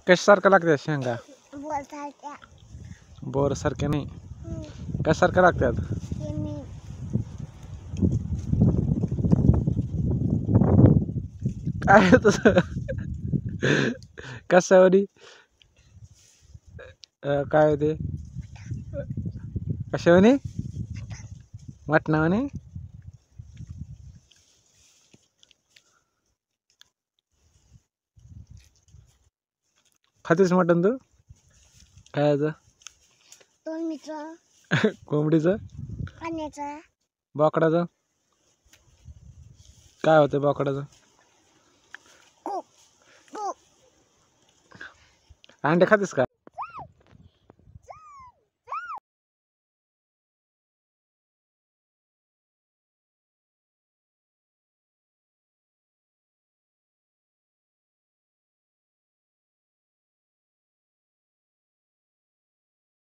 कशासारखं लागतात शेंगा? बोलसारख्या. बोर सारख्या नाही, कशासारख्या लागतात? काय तसं कशावरी काय ते कशावनी मटणावनी? खातेस मटण तू? काय दोन मित्र कोंबडीचं? पाण्याचा बोकडाचं? काय होतं बोकडाचं? खूप खूप अंडे खातेस का?